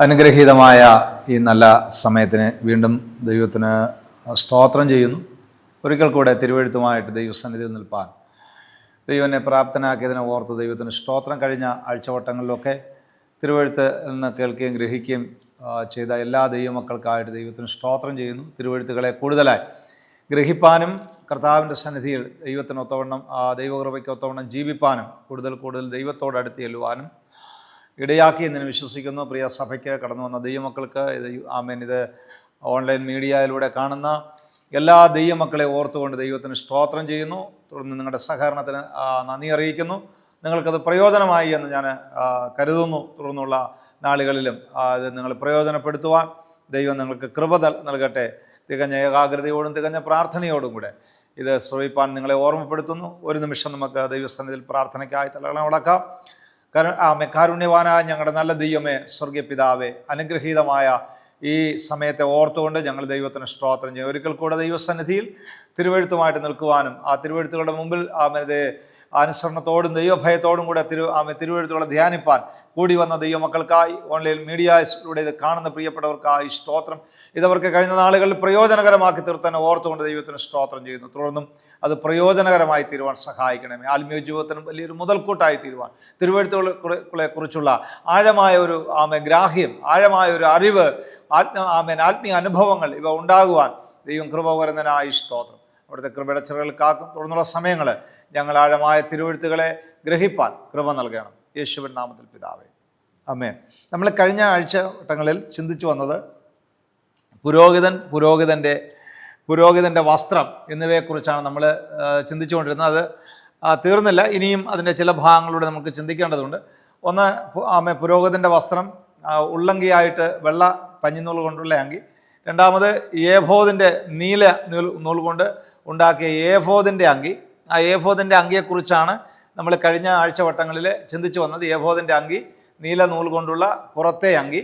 അനുഗ്രഹീതമായ ഈ നല്ല സമയത്തിന് വീണ്ടും ദൈവത്തിന് സ്തോത്രം ചെയ്യുന്നു. ഒരിക്കൽ കൂടെ തിരുവെഴുത്തുമായിട്ട് ദൈവസന്നിധിയിൽ നിൽപ്പാൻ ദൈവനെ പ്രാപ്തനാക്കിയതിനെ ഓർത്ത് ദൈവത്തിന് സ്തോത്രം. കഴിഞ്ഞ ആഴ്ചവട്ടങ്ങളിലൊക്കെ തിരുവെഴുത്ത് എന്ന് കേൾക്കുകയും ഗ്രഹിക്കുകയും ചെയ്ത എല്ലാ ദൈവമക്കൾക്കായിട്ട് ദൈവത്തിന് സ്തോത്രം ചെയ്യുന്നു. തിരുവെഴുത്തുകളെ കൂടുതലായി ഗ്രഹിപ്പാനും കർത്താവിൻ്റെ സന്നിധിയിൽ ദൈവത്തിനൊത്തവണ്ണം ദൈവകൃപയ്ക്കൊത്തവണ്ണം ജീവിപ്പാനും കൂടുതൽ ദൈവത്തോടടുത്ത് ചെല്ലുവാനും ഇടയാക്കി എന്ന് വിശ്വസിക്കുന്നു. പ്രിയ സഭയ്ക്ക് കടന്നു വന്ന ദൈവമക്കൾക്ക് ഇത് ഓൺലൈൻ മീഡിയയിലൂടെ കാണുന്ന എല്ലാ ദൈവമക്കളെ ഓർത്തുകൊണ്ട് ദൈവത്തിന് സ്തോത്രം ചെയ്യുന്നു. തുടർന്ന് നിങ്ങളുടെ സഹകരണത്തിന് നന്ദി അറിയിക്കുന്നു. നിങ്ങൾക്കത് പ്രയോജനമായി എന്ന് ഞാൻ കരുതുന്നു. തുടർന്നുള്ള നാളുകളിലും അത് നിങ്ങൾ പ്രയോജനപ്പെടുത്തുവാൻ ദൈവം നിങ്ങൾക്ക് കൃപ നൽകട്ടെ. തികഞ്ഞ ഏകാഗ്രതയോടും തികഞ്ഞ പ്രാർത്ഥനയോടും കൂടെ ഇത് ശ്രവിപ്പാൻ നിങ്ങളെ ഓർമ്മപ്പെടുത്തുന്നു. ഒരു നിമിഷം നമുക്ക് ദൈവസന്നിധിയിൽ പ്രാർത്ഥനയ്ക്കായി തലകളെ മുടക്കാം. കാരുണ്യവാനായ ഞങ്ങളുടെ നല്ല ദൈവമേ, സ്വർഗീയ പിതാവേ, അനുഗ്രഹീതമായ ഈ സമയത്തെ ഓർത്തുകൊണ്ട് ഞങ്ങൾ ദൈവത്തിന് സ്തോത്രം ചെയ്യും. ഒരിക്കൽ കൂടെ ദൈവസന്നിധിയിൽ തിരുവെഴുത്തുമായിട്ട് നിൽക്കുവാനും ആ തിരുവെഴുത്തുകളുടെ മുമ്പിൽ അനുസരണത്തോടും ദൈവഭയത്തോടും കൂടെ തിരുവെഴുത്തുകളെ ധ്യാനിപ്പാൻ കൂടി വന്ന ദൈവമക്കൾക്കായി ഓൺലൈൻ മീഡിയയിലൂടെ ഇത് കാണുന്ന പ്രിയപ്പെട്ടവർക്കായി സ്തോത്രം. ഇതവർക്ക് കഴിഞ്ഞ നാളുകളിൽ പ്രയോജനകരമാക്കി തീർത്തന്നെ ഓർത്തുകൊണ്ട് ദൈവത്തിന് സ്തോത്രം ചെയ്യുന്നു. തുടർന്നും അത് പ്രയോജനകരമായി തീരുവാൻ സഹായിക്കണമേ. ആത്മീയ ജീവിതത്തിനും വലിയൊരു മുതൽക്കൂട്ടായി തീരുവാൻ തിരുവെഴുത്തുകളെ കുറിച്ചുള്ള ആഴമായ ഒരു ഗ്രാഹ്യം, ആഴമായ ഒരു അറിവ്, ആത്മീയ അനുഭവങ്ങൾ ഇവ ഉണ്ടാകുവാൻ ദൈവം കൃപ വരുന്നതിനായി സ്തോത്രം. അവിടുത്തെ കൃപയുടെ ചിറകൾ കാക്കും. തുടർന്നുള്ള സമയങ്ങൾ ഞങ്ങൾ ആഴമായ തിരുവെഴുത്തുകളെ ഗ്രഹിപ്പാൻ കൃപ നൽകണം. യേശുവിൻ നാമത്തിൽ പിതാവേ, ആമേൻ. നമ്മൾ കഴിഞ്ഞ ആഴ്ചവട്ടങ്ങളിൽ ചിന്തിച്ചു വന്നത് പുരോഹിതൻ്റെ വസ്ത്രം എന്നിവയെക്കുറിച്ചാണ് നമ്മൾ ചിന്തിച്ചുകൊണ്ടിരുന്നത്. അത് തീർന്നില്ല. ഇനിയും അതിൻ്റെ ചില ഭാഗങ്ങളിലൂടെ നമുക്ക് ചിന്തിക്കേണ്ടതുണ്ട്. ഒന്ന്, പുരോഹിതൻ്റെ വസ്ത്രം ഉള്ളങ്കിയായിട്ട് വെള്ള പഞ്ഞിനൂൽ കൊണ്ടുള്ള അങ്കി. രണ്ടാമത് ഏഫോദിൻ്റെ നീല നൂൽ കൊണ്ട് ഉണ്ടാക്കിയ ഏഫോദിൻ്റെ അങ്കി. ആ ഏഫോദിൻ്റെ അങ്കിയെക്കുറിച്ചാണ് നമ്മൾ കഴിഞ്ഞ ആഴ്ചവട്ടങ്ങളിൽ ചിന്തിച്ചു വന്നത്. ഏഫോദിൻ്റെ അങ്കി നീല നൂൽ കൊണ്ടുള്ള പുറത്തെ അങ്കി.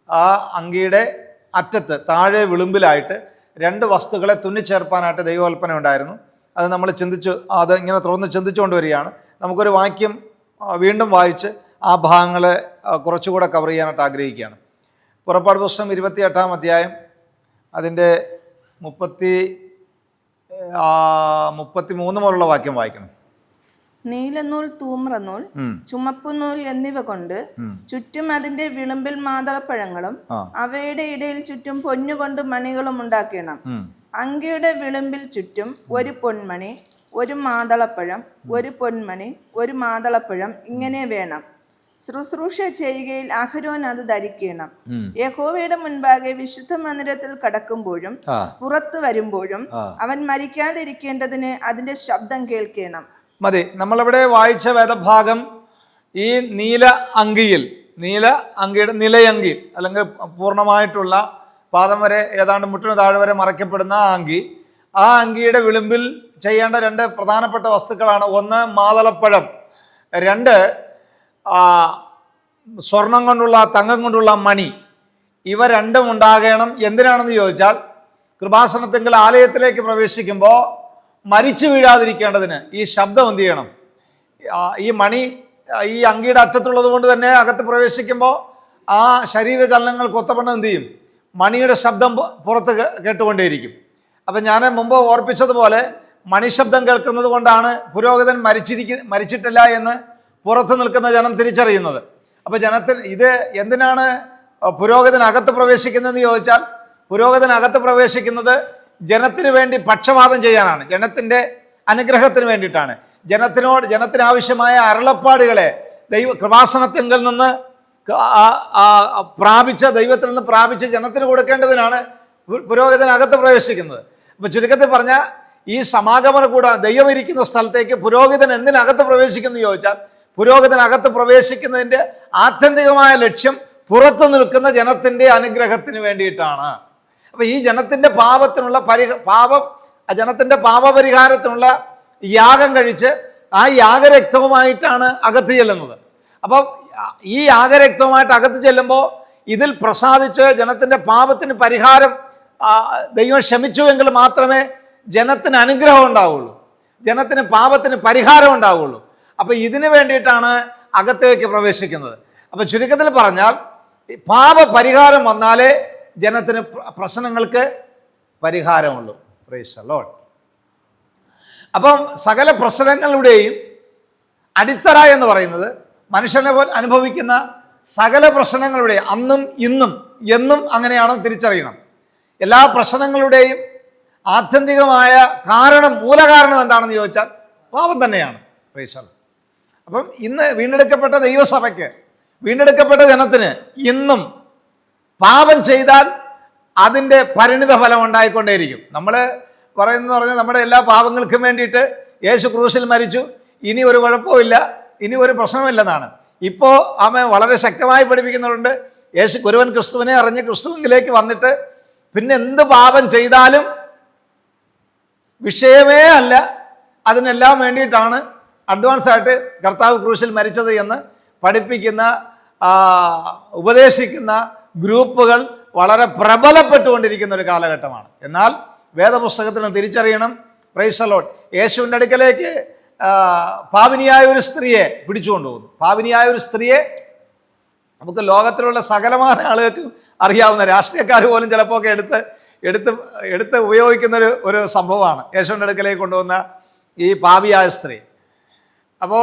ആ അങ്കിയുടെ അറ്റത്ത് താഴെ വിളുമ്പിലായിട്ട് രണ്ട് വസ്തുക്കളെ തുന്നിച്ചേർപ്പാനായിട്ട് ദൈവകൽപ്പന ഉണ്ടായിരുന്നു. അത് നമ്മൾ അത് ഇങ്ങനെ തുടർന്ന് ചിന്തിച്ചുകൊണ്ട് വരികയാണ്. നമുക്കൊരു വാക്യം വീണ്ടും വായിച്ച് ആ ഭാഗങ്ങളെ കുറച്ചുകൂടെ കവർ ചെയ്യാനായിട്ട് ആഗ്രഹിക്കുകയാണ്. പുറപ്പാട് പുസ്തകം 28-ാം അധ്യായം അതിൻ്റെ 33 മുതലുള്ള വാക്യം വായിക്കണം. നീലനൂൽ, തൂമ്രനൂൽ, ചുമപ്പുനൂൽ എന്നിവ കൊണ്ട് ചുറ്റും അതിന്റെ വിളുമ്പിൽ മാതളപ്പഴങ്ങളും അവയുടെ ഇടയിൽ ചുറ്റും പൊന്നുകൊണ്ട് മണികളും ഉണ്ടാക്കണം. അങ്കിയുടെ വിളുമ്പിൽ ചുറ്റും ഒരു പൊന്മണി, ഒരു മാതളപ്പഴം, ഒരു പൊന്മണി, ഒരു മാതളപ്പഴം ഇങ്ങനെ വേണം. ശുശ്രൂഷ ചെയ്യുകയിൽ അഹരോൻ അത് ധരിക്കണം. യഹോവയുടെ മുൻപാകെ വിശുദ്ധ മന്ദിരത്തിൽ കടക്കുമ്പോഴും പുറത്തു വരുമ്പോഴും അവൻ മരിക്കാതിരിക്കേണ്ടതിന് അതിന്റെ ശബ്ദം കേൾക്കണം. മതി. നമ്മളിവിടെ വായിച്ച വേദഭാഗം ഈ നീല അങ്കിയുടെ നിലയങ്കി, അല്ലെങ്കിൽ പൂർണ്ണമായിട്ടുള്ള പാദം വരെ ഏതാണ്ട് മുട്ടിന് താഴെ വരെ മറയ്ക്കപ്പെടുന്ന ആ അങ്കിയുടെ വിളുമ്പിൽ ചെയ്യേണ്ട രണ്ട് പ്രധാനപ്പെട്ട വസ്തുക്കളാണ്. ഒന്ന്, മാതളപ്പഴം. രണ്ട്, സ്വർണം കൊണ്ടുള്ള തങ്കം കൊണ്ടുള്ള മണി. ഇവ രണ്ടും ഉണ്ടാകണം. എന്തിനാണെന്ന് ചോദിച്ചാൽ, കൃപാസനത്തെങ്കിൽ ആലയത്തിലേക്ക് പ്രവേശിക്കുമ്പോൾ മരിച്ചു വീഴാതിരിക്കേണ്ടതിന് ഈ ശബ്ദം എന്ത് ചെയ്യണം? ഈ മണി ഈ അങ്കിയുടെ അറ്റത്തുള്ളത് കൊണ്ട് തന്നെ അകത്ത് പ്രവേശിക്കുമ്പോൾ ആ ശരീരചലനങ്ങൾക്ക് ഒത്തവണ്ണം എന്ത് ചെയ്യും? മണിയുടെ ശബ്ദം പുറത്ത് കേട്ടുകൊണ്ടേയിരിക്കും. അപ്പം ഞാൻ മുമ്പ് ഓർപ്പിച്ചതുപോലെ മണിശബ്ദം കേൾക്കുന്നത് കൊണ്ടാണ് പുരോഹിതൻ മരിച്ചിട്ടില്ല എന്ന് പുറത്ത് നിൽക്കുന്ന ജനം തിരിച്ചറിയുന്നത്. അപ്പോൾ ഇത് എന്തിനാണ് പുരോഹിതൻ അകത്ത് പ്രവേശിക്കുന്നതെന്ന് ചോദിച്ചാൽ, പുരോഹിതൻ അകത്ത് പ്രവേശിക്കുന്നത് ജനത്തിന് വേണ്ടി പക്ഷപാതം ചെയ്യാനാണ്. ജനത്തിൻ്റെ അനുഗ്രഹത്തിന് വേണ്ടിയിട്ടാണ്. ജനത്തിനാവശ്യമായ അരുളപ്പാടുകളെ കൃപാസനത്തിങ്കിൽ നിന്ന് ദൈവത്തിൽ നിന്ന് പ്രാപിച്ച് ജനത്തിന് കൊടുക്കേണ്ടതിനാണ് പുരോഹിതൻ അകത്ത് പ്രവേശിക്കുന്നത്. അപ്പോൾ ചുരുക്കത്തിൽ പറഞ്ഞാൽ, ഈ സമാഗമന കൂടാതെ ദൈവം ഇരിക്കുന്ന സ്ഥലത്തേക്ക് പുരോഹിതൻ എന്തിനകത്ത് പ്രവേശിക്കുന്നു ചോദിച്ചാൽ, പുരോഹിതനകത്ത് പ്രവേശിക്കുന്നതിൻ്റെ ആത്യന്തികമായ ലക്ഷ്യം പുറത്തു നിൽക്കുന്ന ജനത്തിൻ്റെ അനുഗ്രഹത്തിന് വേണ്ടിയിട്ടാണ്. അപ്പോൾ ഈ ജനത്തിൻ്റെ ജനത്തിൻ്റെ പാപപരിഹാരത്തിനുള്ള യാഗം കഴിച്ച് ആ യാഗരക്തവുമായിട്ടാണ് അകത്ത് ചെല്ലുന്നത്. അപ്പം ഈ യാഗരക്തവുമായിട്ട് അകത്ത് ചെല്ലുമ്പോൾ ഇതിൽ പ്രസാദിച്ച് ജനത്തിൻ്റെ പാപത്തിന് പരിഹാരം ദൈവം ക്ഷമിച്ചുവെങ്കിൽ മാത്രമേ ജനത്തിന് അനുഗ്രഹം ഉണ്ടാവുള്ളൂ, ജനത്തിന് പാപത്തിന് പരിഹാരം ഉണ്ടാവുള്ളൂ. അപ്പം ഇതിനു വേണ്ടിയിട്ടാണ് അകത്തേക്ക് പ്രവേശിക്കുന്നത്. അപ്പം ചുരുക്കത്തിൽ പറഞ്ഞാൽ പാപപരിഹാരം വന്നാലേ ജനത്തിന് പ്രശ്നങ്ങൾക്ക് പരിഹാരമുള്ളൂ. Praise the Lord. അപ്പം സകല പ്രശ്നങ്ങളുടെയും അടിത്തറ എന്ന് പറയുന്നത് മനുഷ്യനെ പോലെ അനുഭവിക്കുന്ന സകല പ്രശ്നങ്ങളുടെ അന്നും ഇന്നും എന്നും അങ്ങനെയാണെന്ന് തിരിച്ചറിയണം. എല്ലാ പ്രശ്നങ്ങളുടെയും ആത്യന്തികമായ മൂലകാരണം എന്താണെന്ന് ചോദിച്ചാൽ പാപം തന്നെയാണ്. Praise the Lord. അപ്പം ഇന്ന് വീണ്ടെടുക്കപ്പെട്ട ദൈവസഭയ്ക്ക്, വീണ്ടെടുക്കപ്പെട്ട ജനത്തിന് ഇന്നും പാപം ചെയ്താൽ അതിൻ്റെ പരിണിത ഫലം ഉണ്ടായിക്കൊണ്ടേയിരിക്കും. നമ്മൾ പറഞ്ഞാൽ നമ്മുടെ എല്ലാ പാപങ്ങൾക്കും വേണ്ടിയിട്ട് യേശു ക്രൂശിൽ മരിച്ചു, ഇനി ഒരു കുഴപ്പമില്ല, ഇനി ഒരു പ്രശ്നമില്ലെന്നാണ്. ഇപ്പോൾ അവൻ വളരെ ശക്തമായി പഠിപ്പിക്കുന്നുണ്ട്. ഒരുവൻ ക്രിസ്തുവിനെ അറിഞ്ഞ് ക്രിസ്തുവിലേക്ക് വന്നിട്ട് പിന്നെ എന്ത് പാപം ചെയ്താലും വിഷയമേ അല്ല, അതിനെല്ലാം വേണ്ടിയിട്ടാണ് അഡ്വാൻസ് ആയിട്ട് കർത്താവ് ക്രൂശിൽ മരിച്ചത് എന്ന് പഠിപ്പിക്കുന്ന ഉപദേശിക്കുന്ന ഗ്രൂപ്പുകൾ വളരെ പ്രബലപ്പെട്ടുകൊണ്ടിരിക്കുന്ന ഒരു കാലഘട്ടമാണ്. എന്നാൽ വേദപുസ്തകത്തിൽ തിരിച്ചറിയണം. Praise the Lord. യേശുവിൻ്റെ അടുക്കലേക്ക് പാപിനിയായ ഒരു സ്ത്രീയെ പിടിച്ചുകൊണ്ടുപോകുന്നു. പാപിനിയായ ഒരു സ്ത്രീയെ നമുക്ക് ലോകത്തിലുള്ള സകലമായ ആളുകൾക്ക് അറിയാവുന്ന, രാഷ്ട്രീയക്കാർ പോലും ചിലപ്പോൾ ഒക്കെ എടുത്ത് ഉപയോഗിക്കുന്ന ഒരു സംഭവമാണ് യേശുവിൻ്റെ അടുക്കലേക്ക് കൊണ്ടുവന്ന ഈ പാപിയായ സ്ത്രീ. അപ്പോൾ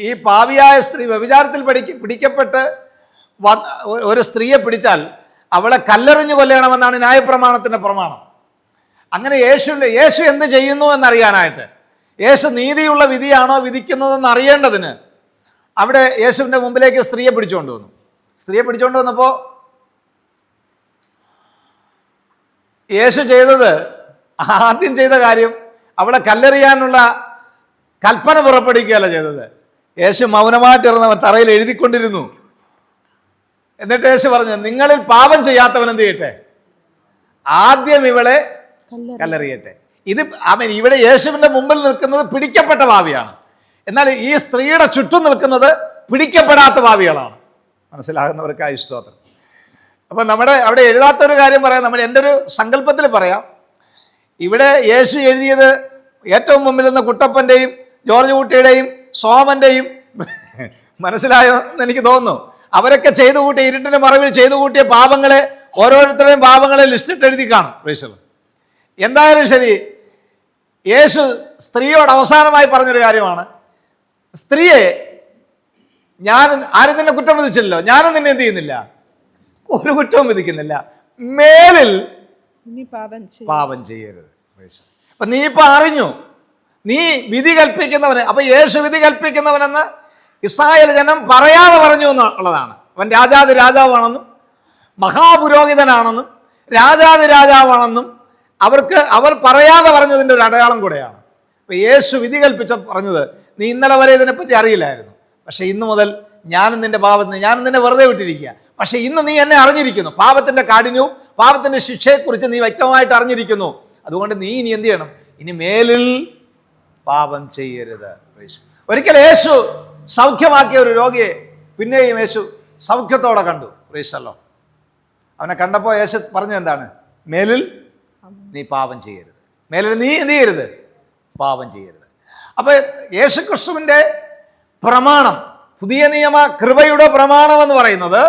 ഈ പാപിയായ സ്ത്രീ വ്യഭിചാരത്തിൽ പിടിക്കപ്പെട്ട് ഒരു സ്ത്രീയെ പിടിച്ചാൽ അവളെ കല്ലെറിഞ്ഞു കൊല്ലണമെന്നാണ് ന്യായപ്രമാണത്തിൻ്റെ പ്രമാണം. അങ്ങനെ യേശു എന്ത് ചെയ്യുന്നു എന്നറിയാനായിട്ട്, യേശു നീതിയുള്ള വിധിയാണോ വിധിക്കുന്നതെന്ന് അറിയേണ്ടതിന് അവിടെ യേശുവിൻ്റെ മുമ്പിലേക്ക് സ്ത്രീയെ പിടിച്ചുകൊണ്ട് വന്നു. സ്ത്രീയെ പിടിച്ചുകൊണ്ട് വന്നപ്പോൾ യേശു ആദ്യം ചെയ്ത കാര്യം അവളെ കല്ലെറിയാനുള്ള കൽപ്പന പുറപ്പെടുവിക്കുകയല്ല ചെയ്തത്. യേശു മൗനമായിട്ടിരുന്നവർ തറയിൽ എഴുതിക്കൊണ്ടിരുന്നു. എന്നിട്ട് യേശു പറഞ്ഞു, നിങ്ങളിൽ പാപം ചെയ്യാത്തവൻ എന്ത് ചെയ്യട്ടെ, ആദ്യം ഇവളെ കല്ലെറിയട്ടെ. ഇവിടെ യേശുവിൻ്റെ മുമ്പിൽ നിൽക്കുന്നത് പിടിക്കപ്പെട്ട പാപിയാണ്. എന്നാൽ ഈ സ്ത്രീയുടെ ചുറ്റും നിൽക്കുന്നത് പിടിക്കപ്പെടാത്ത പാപികളാണ്. മനസ്സിലാകുന്നവർക്കായി സ്തോത്രം. അപ്പം അവിടെ എഴുതാത്തൊരു കാര്യം പറയാം. എൻ്റെ ഒരു സങ്കല്പത്തിൽ പറയാം. ഇവിടെ യേശു എഴുതിയത് ഏറ്റവും മുമ്പിൽ നിന്ന് കുട്ടപ്പൻ്റെയും ജോർജ് കുട്ടിയുടെയും സോമൻ്റെയും, മനസ്സിലായോ എന്ന് എനിക്ക് തോന്നുന്നു. അവരൊക്കെ ചെയ്തു കൂട്ടിയ, ഇരുട്ടിൻ്റെ മറവിൽ ചെയ്തു കൂട്ടിയ പാപങ്ങളെ, ഓരോരുത്തരുടെയും പാപങ്ങളെ ലിസ്റ്റിട്ട് എഴുതി കാണും. പ്രൈസ്. എന്തായാലും ശരി, യേശു സ്ത്രീയോട് അവസാനമായി പറഞ്ഞൊരു കാര്യമാണ്, സ്ത്രീയെ ആരും നിന്നെ കുറ്റം വിധിച്ചില്ലല്ലോ, ഞാനും നിന്നെ എന്ത് ചെയ്യുന്നില്ല, ഒരു കുറ്റവും വിധിക്കുന്നില്ല, മേലിൽ പാപം ചെയ്യരുത്. അപ്പൊ നീ ഇപ്പൊ അറിഞ്ഞു, നീ വിധി കൽപ്പിക്കുന്നവന്. അപ്പൊ യേശു വിധി കൽപ്പിക്കുന്നവനെന്ന് ഇസ്രായേൽ ജനം പറയാതെ പറഞ്ഞു എന്നുള്ളതാണ്. അവൻ രാജാതി രാജാവാണെന്നും മഹാപുരോഹിതനാണെന്നും രാജാവാണെന്നും അവർ പറയാതെ പറഞ്ഞതിൻ്റെ ഒരു അടയാളം കൂടെയാണ്. അപ്പൊ യേശു വിധി കൽപ്പിച്ച പറഞ്ഞത്, നീ ഇന്നലെ വരെ ഇതിനെപ്പറ്റി അറിയില്ലായിരുന്നു, പക്ഷെ ഇന്നു മുതൽ ഞാനും നിന്നെ വെറുതെ വിട്ടിരിക്കുക. പക്ഷെ ഇന്ന് നീ എന്നെ അറിഞ്ഞിരിക്കുന്നു, പാപത്തിന്റെ കാഠിന്യവും പാപത്തിന്റെ ശിക്ഷയെക്കുറിച്ച് നീ വ്യക്തമായിട്ട് അറിഞ്ഞിരിക്കുന്നു. അതുകൊണ്ട് നീ ഇനി എന്ത് ചെയ്യണം, ഇനി മേലിൽ പാപം ചെയ്യരുത്. ഒരിക്കൽ യേശു സൗഖ്യമാക്കിയ ഒരു രോഗിയെ പിന്നെയും യേശു സൗഖ്യത്തോടെ കണ്ടു. പ്രൈസല്ലോ. അവനെ കണ്ടപ്പോൾ യേശു പറഞ്ഞത് എന്താണ്, മേലിൽ നീ പാപം ചെയ്യരുത്, മേലിൽ നീ എന്ത് ചെയ്യരുത്, പാപം ചെയ്യരുത്. അപ്പൊ യേശു ക്രിസ്തുവിന്റെ പ്രമാണം, പുതിയ നിയമ കൃപയുടെ പ്രമാണം എന്ന് പറയുന്നത്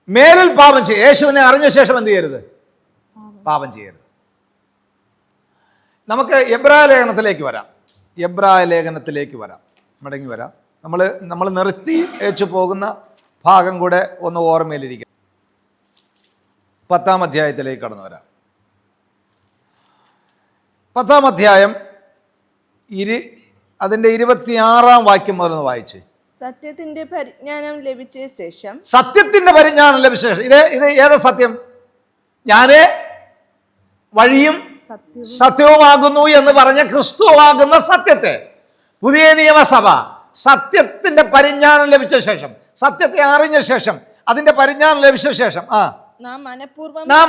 മേലിൽ പാപം ചെയ്യും. യേശുവിനെ അറിഞ്ഞ ശേഷം എന്ത് ചെയ്യരുത്, പാപം ചെയ്യരുത്. നമുക്ക് എബ്രായ ലേഖനത്തിലേക്ക് വരാം, മടങ്ങി വരാം. നമ്മൾ നിർത്തി വെച്ച് പോകുന്ന ഭാഗം കൂടെ ഒന്ന് ഓർമ്മയിലിരിക്കാം. 10-ാം അധ്യായത്തിലേക്ക് കടന്നു വരാം. 10-ാം അധ്യായം അതിൻ്റെ 26-ാം വാക്യം മുതൽ വായിച്ച്. സത്യത്തിന്റെ പരിജ്ഞാനം ലഭിച്ച ശേഷം ഇത് ഏതാ സത്യം? ഞാനേ വഴിയും സത്യവുമാകുന്നു എന്ന് പറഞ്ഞ ക്രിസ്തുവാകുന്ന സത്യത്തെ, പുതിയ നിയമസഭ സത്യത്തിന്റെ പരിജ്ഞാനം ലഭിച്ച ശേഷം, സത്യത്തെ അറിഞ്ഞ ശേഷം, അതിന്റെ പരിജ്ഞാനം ലഭിച്ച ശേഷം നാം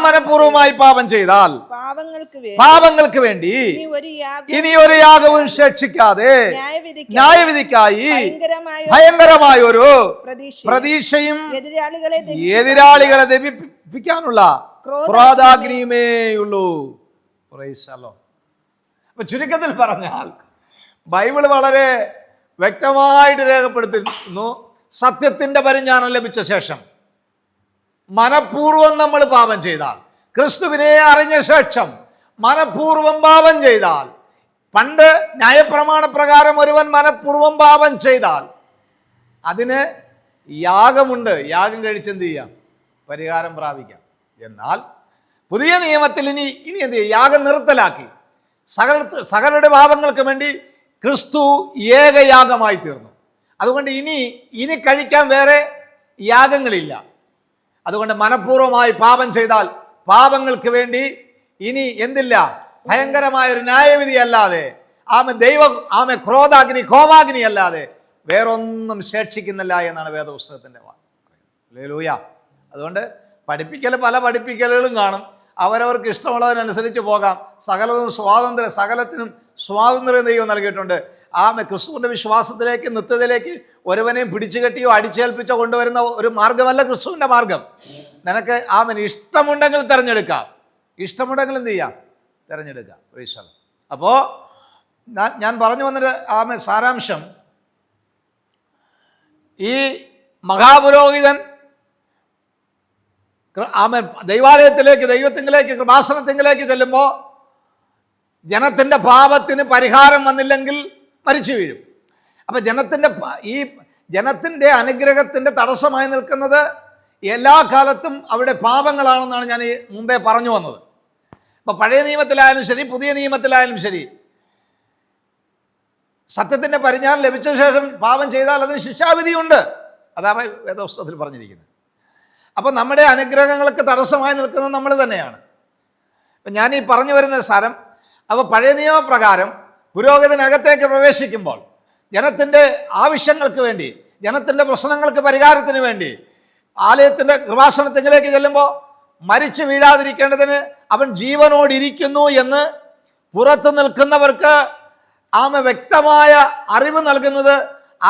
മനഃപൂർവ്വമായി പാപം ചെയ്താൽ പാപങ്ങൾക്ക് വേണ്ടി ഇനി ഒരു യാഗവും ശേഷിക്കാതെ ന്യായവിധിക്കായി ഭയങ്കരമായ ഒരു പ്രതീക്ഷയും എതിരാളികളെ ദഹിപ്പിക്കാനുള്ള ക്രോധാഗ്നിയുമേയുള്ളൂ. അപ്പൊ ചുരുക്കത്തിൽ പറഞ്ഞാൽ ബൈബിൾ വളരെ വ്യക്തമായിട്ട് രേഖപ്പെടുത്തുന്നു, സത്യത്തിൻ്റെ പരിജ്ഞാനം ലഭിച്ച ശേഷം മനഃപൂർവ്വം നമ്മൾ പാപം ചെയ്താൽ, ക്രിസ്തുവിനെ അറിഞ്ഞ ശേഷം മനഃപൂർവ്വം പാപം ചെയ്താൽ, പണ്ട് ന്യായപ്രമാണ പ്രകാരം ഒരുവൻ മനഃപൂർവ്വം പാപം ചെയ്താൽ അതിന് യാഗമുണ്ട്. യാഗം കഴിച്ചെന്ത് ചെയ്യാം? പരിഹാരം പ്രാപിക്കാം. എന്നാൽ പുതിയ നിയമത്തിൽ ഇനി എന്ത് ചെയ്യും? യാഗം നിർത്തലാക്കി. സകലരുടെ പാപങ്ങൾക്ക് വേണ്ടി ക്രിസ്തു ഏകയാഗമായി തീർന്നു. അതുകൊണ്ട് ഇനി കഴിക്കാൻ വേറെ യാഗങ്ങളില്ല. അതുകൊണ്ട് മനഃപൂർവ്വമായി പാപം ചെയ്താൽ പാപങ്ങൾക്ക് വേണ്ടി ഇനി എന്തില്ല? ഭയങ്കരമായൊരു ന്യായവിധി അല്ലാതെ, ക്രോധാഗ്നി കോപാഗ്നി അല്ലാതെ വേറൊന്നും ശേഷിക്കുന്നില്ല എന്നാണ് വേദപുസ്തകത്തിൻ്റെ വാക്ക്. ഹല്ലേലൂയ. അതുകൊണ്ട് പല പഠിപ്പിക്കലുകളും കാണും. അവരവർക്ക് ഇഷ്ടമുള്ളതിനനുസരിച്ച് പോകാം. സകലത്തിനും സ്വാതന്ത്ര്യം ദൈവം നൽകിയിട്ടുണ്ട്. ക്രിസ്തുവിൻ്റെ വിശ്വാസത്തിലേക്ക്, നിത്യതയിലേക്ക് ഒരുവനെയും പിടിച്ചു കെട്ടിയോ അടിച്ചേൽപ്പിച്ചോ കൊണ്ടുവരുന്ന ഒരു മാർഗമല്ല ക്രിസ്തുവിൻ്റെ മാർഗം. നിനക്ക് ഇഷ്ടമുണ്ടെങ്കിൽ തിരഞ്ഞെടുക്കാം. ഇഷ്ടമുണ്ടെങ്കിൽ എന്ത് ചെയ്യാം? തിരഞ്ഞെടുക്കാം. അപ്പോൾ ഞാൻ പറഞ്ഞു വന്നിട്ട് സാരാംശം, ഈ മഹാപുരോഹിതൻ ദൈവാലയത്തിലേക്ക്, ദൈവത്തിങ്കിലേക്ക്, കൃപാസനത്തിങ്കിലേക്ക് ചെല്ലുമ്പോൾ ജനത്തിൻ്റെ പാപത്തിന് പരിഹാരം വന്നില്ലെങ്കിൽ മരിച്ചു വീഴും. അപ്പം ജനത്തിൻ്റെ അനുഗ്രഹത്തിൻ്റെ തടസ്സമായി നിൽക്കുന്നത് എല്ലാ കാലത്തും അവിടെ പാപങ്ങളാണെന്നാണ് ഞാൻ മുമ്പേ പറഞ്ഞു വന്നത്. അപ്പം പഴയ നിയമത്തിലായാലും ശരി, പുതിയ നിയമത്തിലായാലും ശരി, സത്യത്തിൻ്റെ പരിജ്ഞാനം ലഭിച്ച ശേഷം പാപം ചെയ്താൽ അതിന് ശിക്ഷാവിധിയുണ്ട്. അതാണ് വേദപുസ്തകത്തിൽ പറഞ്ഞിരിക്കുന്നത്. അപ്പോൾ നമ്മുടെ അനുഗ്രഹങ്ങൾക്ക് തടസ്സമായി നിൽക്കുന്നത് നമ്മൾ തന്നെയാണ്. അപ്പം ഞാൻ ഈ പറഞ്ഞു വരുന്ന സാരം, അപ്പോൾ പഴയ നിയമപ്രകാരം പുരോഹിതനകത്തേക്ക് പ്രവേശിക്കുമ്പോൾ ജനത്തിൻ്റെ ആവശ്യങ്ങൾക്ക് വേണ്ടി, ജനത്തിൻ്റെ പ്രശ്നങ്ങൾക്ക് പരിഹാരത്തിന് വേണ്ടി ആലയത്തിൻ്റെ കൃപാസനത്തിലേക്ക് ചെല്ലുമ്പോൾ മരിച്ചു വീഴാതിരിക്കേണ്ടതിന് അവൻ ജീവനോടിരിക്കുന്നു എന്ന് പുറത്ത് നിൽക്കുന്നവർക്ക് വ്യക്തമായ അറിവ് നൽകുന്നത്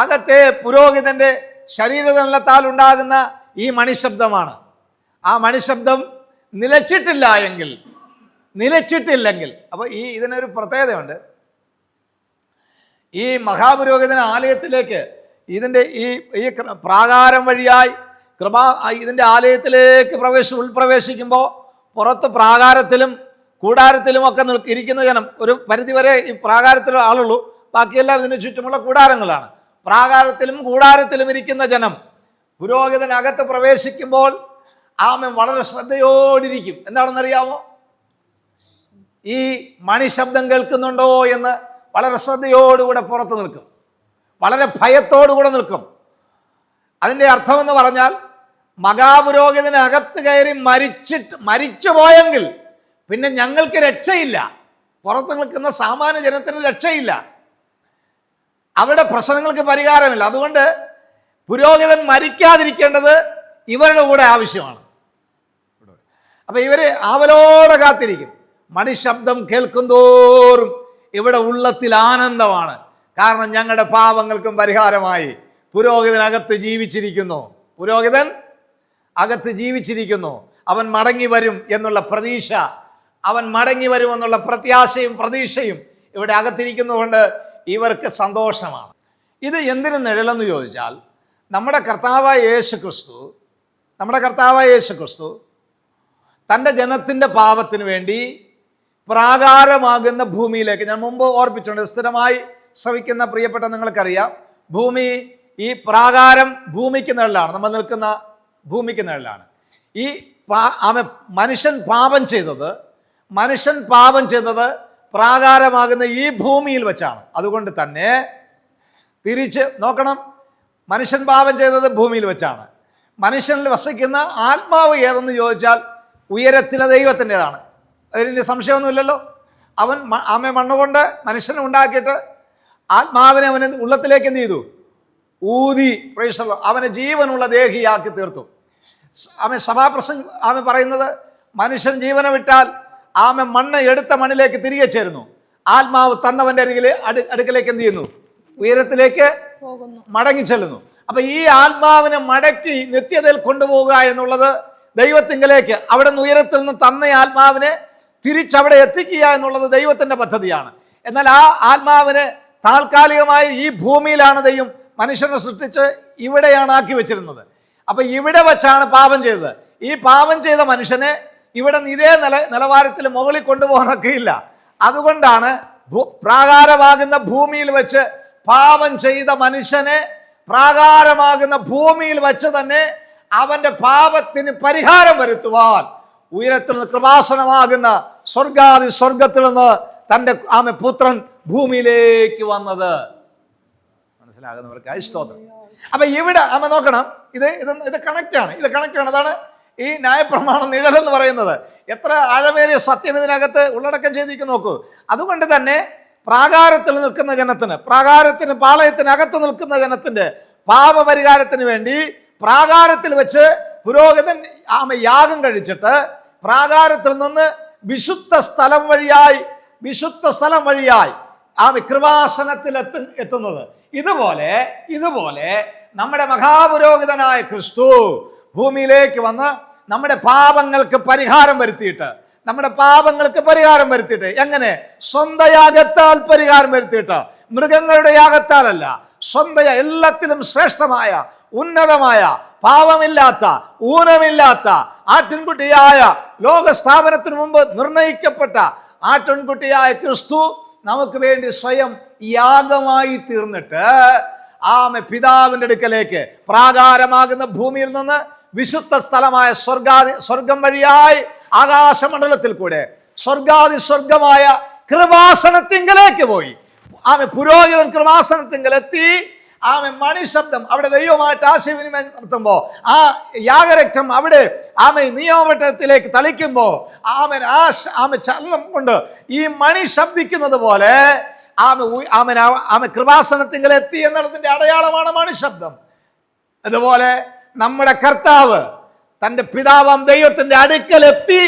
അകത്തെ പുരോഹിതൻ്റെ ശരീരതലത്താൽ ഉണ്ടാകുന്ന ഈ മണിശബ്ദമാണ്. ആ മണിശബ്ദം നിലച്ചിട്ടില്ലെങ്കിൽ അപ്പോൾ ഇതിനൊരു പ്രത്യേകതയുണ്ട്. ഈ മഹാപുരോഹിതൻ ആലയത്തിലേക്ക് ഈ പ്രാകാരം വഴിയായി ഇതിൻ്റെ ആലയത്തിലേക്ക് ഉൾപ്രവേശിക്കുമ്പോൾ പുറത്ത് പ്രാകാരത്തിലും കൂടാരത്തിലുമൊക്കെ ഇരിക്കുന്ന ജനം, ഒരു പരിധിവരെ ഈ പ്രാകാരത്തിലും ആളുള്ളൂ, ബാക്കിയെല്ലാം ഇതിന് ചുറ്റുമുള്ള കൂടാരങ്ങളാണ്. പ്രാകാരത്തിലും കൂടാരത്തിലും ഇരിക്കുന്ന ജനം പുരോഹിതനകത്ത് പ്രവേശിക്കുമ്പോൾ വളരെ ശ്രദ്ധയോടിരിക്കും. എന്താണെന്നറിയാമോ? ഈ മണിശബ്ദം കേൾക്കുന്നുണ്ടോ എന്ന് വളരെ ശ്രദ്ധയോടുകൂടെ പുറത്ത് നിൽക്കും, വളരെ ഭയത്തോടുകൂടെ നിൽക്കും. അതിൻ്റെ അർത്ഥമെന്ന് പറഞ്ഞാൽ, മഹാപുരോഹിതനകത്ത് കയറി മരിച്ചു പോയെങ്കിൽ പിന്നെ ഞങ്ങൾക്ക് രക്ഷയില്ല. പുറത്ത് നിൽക്കുന്ന സാമാന്യ ജനത്തിന് രക്ഷയില്ല. അവരുടെ പ്രശ്നങ്ങൾക്ക് പരിഹാരമില്ല. അതുകൊണ്ട് പുരോഹിതൻ മരിക്കാതിരിക്കേണ്ടത് ഇവരുടെ കൂടെ ആവശ്യമാണ്. അപ്പം ഇവർ ആവലോടെ കാത്തിരിക്കും. മണിശബ്ദം കേൾക്കുന്തോറും ഇവിടെ ഉള്ളത്തിൽ ആനന്ദമാണ്. കാരണം ഞങ്ങളുടെ പാപങ്ങൾക്കും പരിഹാരമായി പുരോഹിതൻ അകത്ത് ജീവിച്ചിരിക്കുന്നു. അവൻ മടങ്ങി വരും എന്നുള്ള പ്രതീക്ഷ, അവൻ മടങ്ങി വരുമെന്നുള്ള പ്രത്യാശയും പ്രതീക്ഷയും ഇവിടെ അകത്തിരിക്കുന്നതുകൊണ്ട് ഇവർക്ക് സന്തോഷമാണ്. ഇത് എന്തിനു നിഴലെന്ന് ചോദിച്ചാൽ, നമ്മുടെ കർത്താവായ യേശു ക്രിസ്തു തൻ്റെ ജനത്തിൻ്റെ പാപത്തിന് വേണ്ടി പ്രാകാരമാകുന്ന ഭൂമിയിലേക്ക്, ഞാൻ മുമ്പ് ഓർപ്പിച്ചിട്ടുണ്ട്, സ്ഥിരമായി ശ്രവിക്കുന്ന പ്രിയപ്പെട്ട നിങ്ങൾക്കറിയാം, ഈ പ്രാകാരം ഭൂമിക്ക് നിഴലാണ്, നമ്മൾ നിൽക്കുന്ന ഭൂമിക്ക് നിഴലാണ്. ഈ മനുഷ്യൻ പാപം ചെയ്തത് പ്രാകാരമാകുന്ന ഈ ഭൂമിയിൽ വെച്ചാണ്. അതുകൊണ്ട് തന്നെ തിരിച്ച് നോക്കണം, മനുഷ്യൻ പാപം ചെയ്തത് ഭൂമിയിൽ വെച്ചാണ്. മനുഷ്യനിൽ വസിക്കുന്ന ആത്മാവ് ഏതെന്ന് ചോദിച്ചാൽ ഉയരത്തിലെ ദൈവത്തിൻ്റെതാണ്. അതിന് സംശയമൊന്നുമില്ലല്ലോ. അവൻ മണ്ണുകൊണ്ട് മനുഷ്യനെ ഉണ്ടാക്കിയിട്ട് ആത്മാവിനെ അവന് ഉള്ളത്തിലേക്ക് എന്ത് ചെയ്തു? ഊതി. അവനെ ജീവനുള്ള ദേഹിയാക്കി തീർത്തു. സഭാപ്രസംഗം പറയുന്നത്, മനുഷ്യൻ ജീവനെ വിട്ടാൽ മണ്ണ് എടുത്ത മണ്ണിലേക്ക് തിരികെ ചേരുന്നു. ആത്മാവ് തന്നവൻ്റെ അടുക്കലേക്ക് എന്ത് ചെയ്യുന്നു? ഉയരത്തിലേക്ക് മടങ്ങി ചെല്ലുന്നു. അപ്പൊ ഈ ആത്മാവിനെ മടക്കി നിത്യതയിൽ കൊണ്ടുപോവുക എന്നുള്ളത് ദൈവത്തിങ്കലേക്ക്, അവിടെ നിന്ന് ഉയരത്തിൽ നിന്ന് തന്ന ആത്മാവിനെ തിരിച്ചവിടെ എത്തിക്കുക എന്നുള്ളത് ദൈവത്തിൻ്റെ പദ്ധതിയാണ്. എന്നാൽ ആ ആത്മാവിനെ താൽക്കാലികമായി ഈ ഭൂമിയിലാണ് ദൈവം മനുഷ്യനെ സൃഷ്ടിച്ച് ഇവിടെയാണ് ആക്കി വെച്ചിരുന്നത്. അപ്പൊ ഇവിടെ വെച്ചാണ് പാപം ചെയ്തത്. ഈ പാപം ചെയ്ത മനുഷ്യനെ ഇവിടെ ഇതേ നിലവാരത്തിൽ മുകളിൽ കൊണ്ടുപോകാനൊക്കെ ഇല്ല. അതുകൊണ്ടാണ് പ്രാകാരമാകുന്ന ഭൂമിയിൽ വെച്ച് പാപം ചെയ്ത മനുഷ്യനെ പ്രാകാരമാകുന്ന ഭൂമിയിൽ വെച്ച് തന്നെ അവന്റെ പാപത്തിന് പരിഹാരം വരുത്തുവാൻ ഉയരത്തിൽ നിന്ന് കൃപാസനമാകുന്ന സ്വർഗത്തിൽ നിന്ന് തൻ്റെ പുത്രൻ ഭൂമിയിലേക്ക് വന്നത്. മനസ്സിലാകുന്നവർക്കായി സ്തോത്രം. അപ്പൊ ഇവിടെ നോക്കണം, ഇത് കണക്റ്റാണ്. അതാണ് ഈ ന്യായപ്രമാണം നിഴലെന്ന് പറയുന്നത്. എത്ര ആഴമേറിയ സത്യം ഇതിനകത്ത് ഉള്ളടക്കം ചെയ്തിരിക്കുന്നു നോക്കൂ. അതുകൊണ്ട് തന്നെ പ്രാകാരത്തിൽ നിൽക്കുന്ന ജനത്തിന്, പാളയത്തിനകത്ത് നിൽക്കുന്ന ജനത്തിന്റെ പാപപരിഹാരത്തിന് വേണ്ടി പ്രാകാരത്തിൽ വെച്ച് പുരോഹിതൻ യാഗം കഴിച്ചിട്ട് പ്രാകാരത്തിൽ നിന്ന് വിശുദ്ധ സ്ഥലം വഴിയായി കൃപാസനത്തിൽ എത്തുന്നത്. ഇതുപോലെ നമ്മുടെ മഹാപുരോഹിതനായ ക്രിസ്തു ഭൂമിയിലേക്ക് വന്ന് നമ്മുടെ പാപങ്ങൾക്ക് പരിഹാരം വരുത്തിയിട്ട് എങ്ങനെ? സ്വന്തം യാഗത്താൽ പരിഹാരം വരുത്തിയിട്ട്, മൃഗങ്ങളുടെ യാഗത്താലല്ല, സ്വന്തം എല്ലാത്തിലും ശ്രേഷ്ഠമായ ഉന്നതമായ പാപമില്ലാത്ത ഊനമില്ലാത്ത ആട്ടിൻകുട്ടിയായ ലോകസ്ഥാപനത്തിന് മുമ്പ് നിർണയിക്കപ്പെട്ട ആട്ടിൻകുട്ടിയായ ക്രിസ്തു നമുക്ക് വേണ്ടി സ്വയം യാഗമായി തീർന്നിട്ട് പിതാവിന്റെ അടുക്കലേക്ക് പ്രാകാരമാകുന്ന ഭൂമിയിൽ നിന്ന് വിശുദ്ധ സ്ഥലമായ സ്വർഗം വഴിയായി ആകാശമണ്ഡലത്തിൽ കൂടെ സ്വർഗമായ കൃപാസനത്തിങ്കലേക്ക് പോയി. പുരോഹിതൻ കൃപാസനത്തിങ്കൽ എത്തി. മണിശബ്ദം അവിടെ ദൈവമായിട്ട് ആശയവിനിമയം നടത്തുമ്പോ ആ യാഗരക്തം അവിടെ നിയമവട്ടത്തിലേക്ക് തളിക്കുമ്പോ ചലനം കൊണ്ട് ഈ മണി ശബ്ദിക്കുന്നത് പോലെ കൃപാസനത്തിങ്കൽ എത്തി എന്നുള്ളതിന്റെ അടയാളമാണ് മണിശബ്ദം. അതുപോലെ നമ്മുടെ കർത്താവ് തന്റെ പിതാവാം ദൈവത്തിന്റെ അടുക്കൽ എത്തി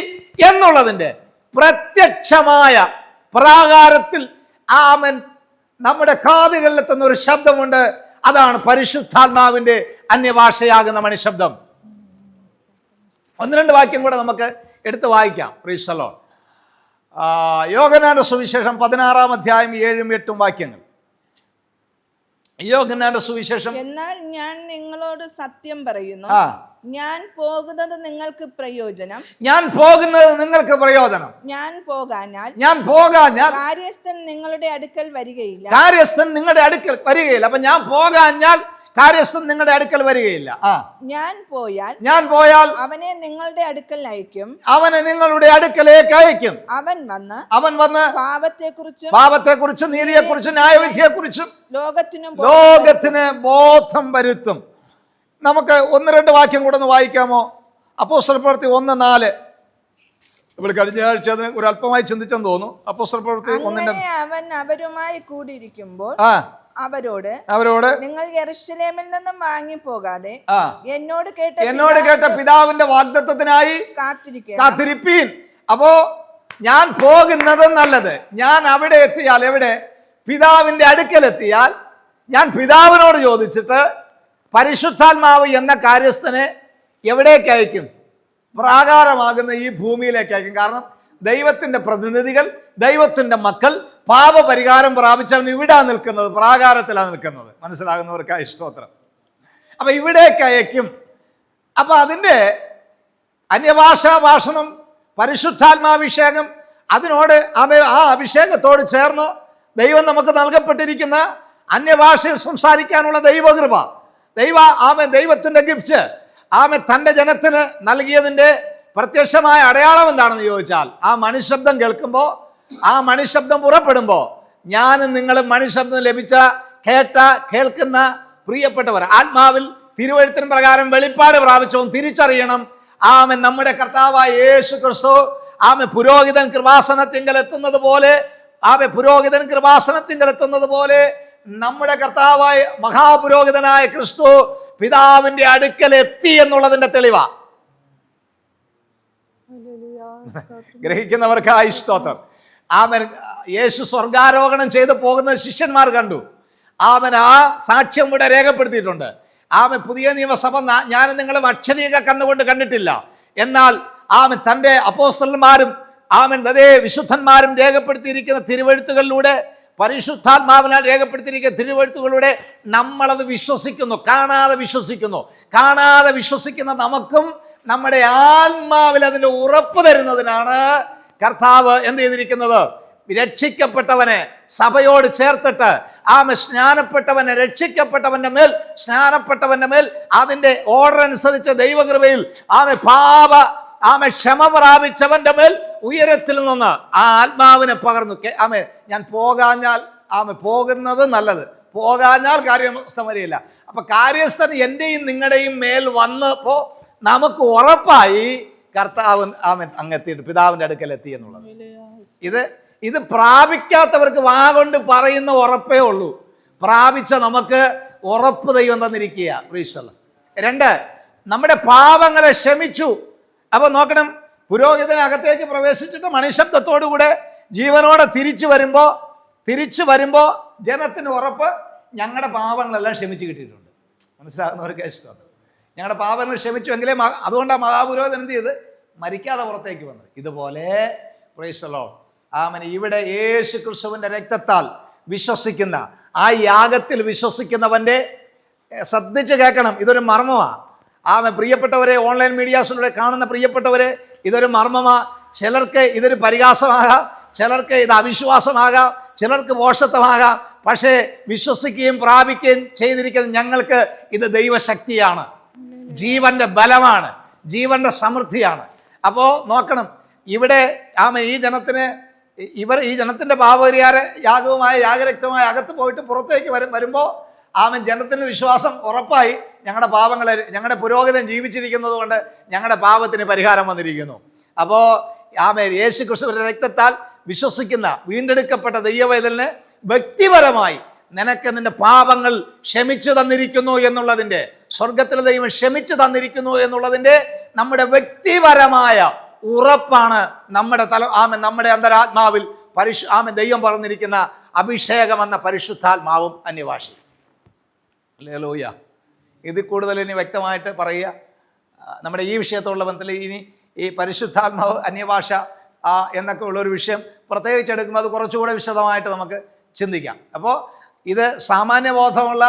എന്നുള്ളതിന്റെ പ്രത്യക്ഷമായ പ്രാകാരത്തിൽ നമ്മുടെ കാതുകളിൽ എത്തുന്ന ഒരു ശബ്ദമുണ്ട്. അതാണ് പരിശുദ്ധാത്മാവിന്റെ അന്യഭാഷയാകുന്ന മണിശബ്ദം. 1-2 വാക്യം കൂടെ നമുക്ക് എടുത്ത് വായിക്കാം. Praise the Lord. യോഹന്നാന്റെ സുവിശേഷം 16-ാം അധ്യായം 7-8 വാക്യങ്ങൾ. യോഹന്നാന്റെ സുവിശേഷം. എന്നാൽ ഞാൻ നിങ്ങളോട് സത്യം പറയുന്നു, ഞാൻ പോകുന്നത് നിങ്ങൾക്ക് പ്രയോജനം. ഞാൻ പോകാഞ്ഞാൽ കാര്യസ്ഥൻ നിങ്ങളുടെ അടുക്കൽ വരികയില്ല. അപ്പൊ ഞാൻ പോകാഞ്ഞാൽ കാര്യസ്ഥൻ നിങ്ങളുടെ അടുക്കൽ വരികയില്ല. ഞാൻ പോയാൽ അവനെ നിങ്ങളുടെ അടുക്കൽ അയക്കും. അവൻ വന്ന് പാപത്തെക്കുറിച്ചും നീതിയെക്കുറിച്ചും ന്യായവിധിയെക്കുറിച്ചും ലോകത്തിന് ബോധം വരുത്തും. നമുക്ക് 1-2 വാക്യം കൂടെ ഒന്ന് വായിക്കാമോ? അപ്പോസ്തല പ്രവൃത്തി 1:4. ഇവിടെ കഴിഞ്ഞ ആഴ്ച അതിന് ഒരു അല്പമായി ചിന്തിച്ചെന്ന് തോന്നുന്നു. അപ്പോസ്തല പ്രവൃത്തി 1:4. അവൻ അവരുമായി കൂടിയിരിക്കുമ്പോൾ അവരോട് നിങ്ങൾ യെരൂശലേമിൽ നിന്നും വാങ്ങി പോകാതെ എന്നോട് കേട്ട പിതാവിന്റെ വാഗ്ദത്തത്തിനായി കാത്തിരിപ്പീൻ. അപ്പോ ഞാൻ പോകുന്നത് നല്ലത്. ഞാൻ അവിടെ എത്തിയാൽ, പിതാവിന്റെ അടുക്കൽ എത്തിയാൽ, ഞാൻ പിതാവിനോട് ചോദിച്ചിട്ട് പരിശുദ്ധാത്മാവ് എന്ന കാര്യസ്ഥനെ എവിടേക്ക് അയക്കും? പ്രാകാരമാകുന്ന ഈ ഭൂമിയിലേക്ക് അയക്കും. കാരണം ദൈവത്തിന്റെ പ്രതിനിധികൾ, ദൈവത്തിന്റെ മക്കൾ പാപപരിഹാരം പ്രാപിച്ചവൻ ഇവിടെ നിൽക്കുന്നത്, പ്രാകാരത്തിലാണ് നിൽക്കുന്നത്. മനസ്സിലാകുന്നവർക്കായി സ്തോത്രം. അപ്പൊ ഇവിടേക്ക് അയക്കും. അപ്പൊ അതിൻ്റെ അന്യഭാഷാ ഭാഷണം, പരിശുദ്ധാത്മാഭിഷേകം, അതിനോട് ആ അഭിഷേകത്തോട് ചേർന്ന് ദൈവം നമുക്ക് നൽകപ്പെട്ടിരിക്കുന്ന അന്യഭാഷയിൽ സംസാരിക്കാനുള്ള ദൈവകൃപ, ദൈവത്തിന്റെ ഗിഫ്റ്റ് തൻ്റെ ജനത്തിന് നൽകിയതിൻ്റെ പ്രത്യക്ഷമായ അടയാളം എന്താണെന്ന് ചോദിച്ചാൽ, ആ മണിശബ്ദം കേൾക്കുമ്പോൾ, ആ മണിശബ്ദം പുറപ്പെടുമ്പോൾ, ഞാനും നിങ്ങളും മണിശബ്ദം കേൾക്കുന്ന പ്രിയപ്പെട്ടവർ ആത്മാവിൽ തിരുവെഴുത്തിന് പ്രകാരം വെളിപ്പാട് പ്രാപിച്ചവും തിരിച്ചറിയണം. നമ്മുടെ കർത്താവായ യേശു ക്രിസ്തു പുരോഹിതൻ കൃപാസനത്തിങ്കൽ എത്തുന്നത് പോലെ നമ്മുടെ കർത്താവായ മഹാപുരോഹിതനായ ക്രിസ്തു പിതാവിന്റെ അടുക്കൽ എത്തി എന്നുള്ളതിന്റെ തെളിവാ. ഗ്രഹിക്കുന്നവർക്കായി സ്തോത്രം. യേശു സ്വർഗാരോഹണം ചെയ്ത് പോകുന്ന ശിഷ്യന്മാർ കണ്ടു. ആ സാക്ഷ്യം ഇവിടെ രേഖപ്പെടുത്തിയിട്ടുണ്ട്. പുതിയ നിയമസഭ ഞാനും നിങ്ങളും അക്ഷരീക കണ്ണുകൊണ്ട് കണ്ടിട്ടില്ല. എന്നാൽ തൻ്റെ അപ്പോസ്തലന്മാരും അതേ വിശുദ്ധന്മാരും രേഖപ്പെടുത്തിയിരിക്കുന്ന തിരുവെഴുത്തുകളിലൂടെ പരിശുദ്ധാത്മാവിനാൽ രേഖപ്പെടുത്തിയിരിക്കുന്ന തിരുവെഴുത്തുകളുടെ നമ്മളത് വിശ്വസിക്കുന്നു. കാണാതെ വിശ്വസിക്കുന്ന നമുക്കും നമ്മുടെ ആത്മാവിൽ അതിൻ്റെ ഉറപ്പ് തരുന്നതിനാണ് കർത്താവ് എന്ത് ചെയ്തിരിക്കുന്നത്? രക്ഷിക്കപ്പെട്ടവനെ സഭയോട് ചേർത്തിട്ട് സ്നാനപ്പെട്ടവനെ, രക്ഷിക്കപ്പെട്ടവന്റെ മേൽ സ്നാനപ്പെട്ടവന്റെ മേൽ അതിൻ്റെ ഓർഡർ അനുസരിച്ച് ദൈവകൃപയിൽ ക്ഷമ പ്രാപിച്ചവന്റെ മേൽ ഉയരത്തിൽ നിന്ന് ആ ആത്മാവിനെ പകർന്നു. ഞാൻ പോകാഞ്ഞാൽ പോകുന്നത് നല്ലത്, പോകാഞ്ഞാൽ കാര്യസ്ഥൻ വരില്ല. അപ്പൊ കാര്യസ്ഥൻ എൻ്റെയും നിങ്ങളുടെയും മേൽ വന്നപ്പോ നമുക്ക് ഉറപ്പായി കർത്താവ് അങ്ങെത്തിയിട്ട് പിതാവിന്റെ അടുക്കൽ എത്തി എന്നുള്ളത്. ഇത് പ്രാപിക്കാത്തവർക്ക് വാ കൊണ്ട് പറയുന്ന ഉറപ്പേ ഉള്ളൂ. പ്രാപിച്ച നമുക്ക് ഉറപ്പ് ദൈവം തന്നിരിക്കുക. 2, നമ്മുടെ പാപങ്ങളെ ക്ഷമിച്ചു. അപ്പൊ നോക്കണം, പുരോഹിതനകത്തേക്ക് പ്രവേശിച്ചിട്ട് മണിശബ്ദത്തോടുകൂടെ ജീവനോടെ തിരിച്ചു വരുമ്പോ ജനത്തിന് ഉറപ്പ്, ഞങ്ങളുടെ പാപങ്ങളെല്ലാം ക്ഷമിച്ച് കിട്ടിയിട്ടുണ്ട്. മനസ്സിലാകുന്നവർക്ക് ഇഷ്ടം, ഞങ്ങളുടെ പാപങ്ങൾ ക്ഷമിച്ചു എങ്കിലേ. അതുകൊണ്ടാണ് മഹാപുരോഹിതൻ എന്ത് ചെയ്ത് മരിക്കാതെ പുറത്തേക്ക് വന്നത്. ഇതുപോലെ പ്രൈസ് ദി ലോർഡ്, ഇവിടെ യേശു ക്രിസ്തുവിന്റെ രക്തത്താൽ വിശ്വസിക്കുന്ന ആ യാഗത്തിൽ വിശ്വസിക്കുന്നവന്റെ, ശ്രദ്ധിച്ച് കേൾക്കണം, ഇതൊരു മർമ്മമാണ്. പ്രിയപ്പെട്ടവരെ, ഓൺലൈൻ മീഡിയാസിലൂടെ കാണുന്ന പ്രിയപ്പെട്ടവരെ, ഇതൊരു മർമ്മമാണ്. ചിലർക്ക് ഇതൊരു പരിഹാസമാകാം, ചിലർക്ക് ഇത് അവിശ്വാസമാകാം, ചിലർക്ക് മോശത്വമാകാം. പക്ഷേ വിശ്വസിക്കുകയും പ്രാപിക്കുകയും ചെയ്തിരിക്കുന്ന ഞങ്ങൾക്ക് ഇത് ദൈവശക്തിയാണ്, ജീവന്റെ ബലമാണ്, ജീവന്റെ സമൃദ്ധിയാണ്. അപ്പോൾ നോക്കണം, ഇവിടെ ഈ ജനത്തിന്റെ പാപപരിഹാര യാഗവുമായ യാഗരക്തമായ അകത്ത് പോയിട്ട് പുറത്തേക്ക് വരുമ്പോൾ ജനത്തിന് വിശ്വാസം ഉറപ്പായി, ഞങ്ങളുടെ പാപങ്ങളെ, ഞങ്ങളുടെ പുരോഹിതൻ ജീവിച്ചിരിക്കുന്നത് കൊണ്ട് ഞങ്ങളുടെ പാപത്തിന് പരിഹാരം വന്നിരിക്കുന്നു. അപ്പോൾ യേശു ക്രിസ്തുവിന്റെ രക്തത്താൽ വിശ്വസിക്കുന്ന വീണ്ടെടുക്കപ്പെട്ട ദൈവവേദലിന് വ്യക്തിപരമായി നിനക്ക് നിന്റെ പാപങ്ങൾ ക്ഷമിച്ചു തന്നിരിക്കുന്നു എന്നുള്ളതിൻ്റെ, സ്വർഗത്തിലെ ദൈവം ക്ഷമിച്ചു തന്നിരിക്കുന്നു എന്നുള്ളതിൻ്റെ നമ്മുടെ വ്യക്തിപരമായ ഉറപ്പാണ് നമ്മുടെ അന്തരാത്മാവിൽ ദൈവം പറഞ്ഞിരിക്കുന്ന അഭിഷേകം എന്ന പരിശുദ്ധാത്മാവും അന്യഭാഷയും. ഹല്ലേലൂയ. ഇതിൽ കൂടുതൽ ഇനി വ്യക്തമായിട്ട് പറയുക, നമ്മുടെ ഈ വിഷയത്തോടുള്ള ബന്ധത്തിൽ ഇനി ഈ പരിശുദ്ധാത്മാവ് അന്യഭാഷ എന്നൊക്കെ ഉള്ളൊരു വിഷയം പ്രത്യേകിച്ച് എടുക്കുമ്പോൾ അത് കുറച്ചുകൂടെ വിശദമായിട്ട് നമുക്ക് ചിന്തിക്കാം. അപ്പോൾ ഇത് സാമാന്യബോധമുള്ള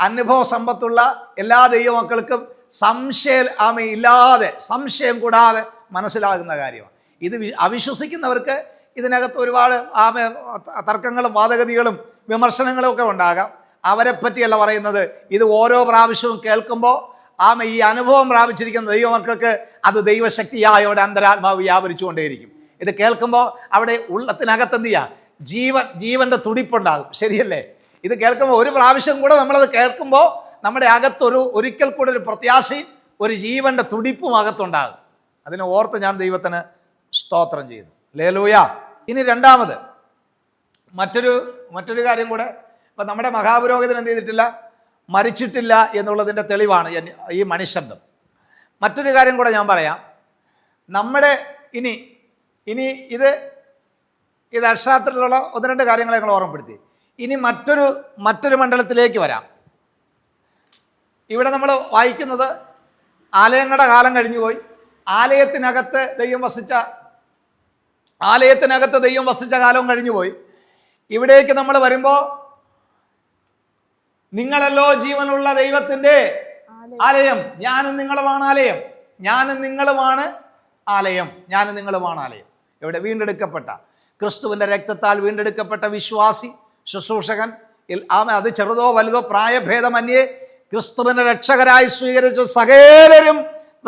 അനുഭവ സമ്പത്തുള്ള എല്ലാ ദൈവമക്കൾക്കും സംശയം കൂടാതെ മനസ്സിലാകുന്ന കാര്യമാണ്. ഇത് അവിശ്വസിക്കുന്നവർക്ക് ഇതിനകത്ത് ഒരുപാട് തർക്കങ്ങളും വാദഗതികളും വിമർശനങ്ങളും ഒക്കെ ഉണ്ടാകാം. അവരെ പറ്റിയല്ല പറയുന്നത്. ഇത് ഓരോ പ്രാവശ്യവും കേൾക്കുമ്പോൾ ഈ അനുഭവം പ്രാപിച്ചിരിക്കുന്ന ദൈവമക്കൾക്ക് അത് ദൈവശക്തിയായോടെ അന്തരാത്മാവ് വ്യാപരിച്ചുകൊണ്ടേയിരിക്കും. ഇത് കേൾക്കുമ്പോൾ അവിടെ ഉള്ളത്തിനകത്ത് എന്ത് ചെയ്യുക, ജീവന്റെ തുടിപ്പുണ്ടാകും. ശരിയല്ലേ? ഇത് കേൾക്കുമ്പോൾ ഒരു പ്രാവശ്യം കൂടെ നമ്മളത് കേൾക്കുമ്പോൾ നമ്മുടെ അകത്തൊരു ഒരിക്കൽ കൂടെ ഒരു പ്രത്യാശയും ഒരു ജീവന്റെ തുടിപ്പും അകത്തുണ്ടാകും. അതിനെ ഓർത്ത് ഞാൻ ദൈവത്തിന് സ്തോത്രം ചെയ്യുന്നു. ഹല്ലേലൂയ. ഇനി രണ്ടാമത് മറ്റൊരു കാര്യം കൂടെ. ഇപ്പം നമ്മുടെ മഹാപുരോഹിതൻ എന്ത് ചെയ്തിട്ടില്ല, മരിച്ചിട്ടില്ല എന്നുള്ളതിൻ്റെ തെളിവാണ് ഈ മണിശബ്ദം. മറ്റൊരു കാര്യം കൂടെ ഞാൻ പറയാം. നമ്മുടെ ഇനി ഇത് അക്ഷരാർത്ഥത്തിലുള്ള 1-2 കാര്യങ്ങളെ ഞങ്ങൾ ഓർമ്മപ്പെടുത്തി. ഇനി മറ്റൊരു മണ്ഡലത്തിലേക്ക് വരാം. ഇവിടെ നമ്മൾ വായിക്കുന്നത് ആലയങ്ങളുടെ കാലം കഴിഞ്ഞുപോയി, ആലയത്തിനകത്ത് ദൈവം വസിച്ച കാലവും കഴിഞ്ഞുപോയി. ഇവിടേക്ക് നമ്മൾ വരുമ്പോൾ നിങ്ങളല്ലോ ജീവനുള്ള ദൈവത്തിൻ്റെ ആലയം, ഞാനും നിങ്ങളുമാണ് ആലയം. ഇവിടെ വീണ്ടെടുക്കപ്പെട്ട ക്രിസ്തുവിൻ്റെ രക്തത്താൽ വീണ്ടെടുക്കപ്പെട്ട വിശ്വാസി, ശുശ്രൂഷകൻ, അത് ചെറുതോ വലുതോ പ്രായഭേദമന്യേ ക്രിസ്തുവിനെ രക്ഷകരായി സ്വീകരിച്ച സകലരും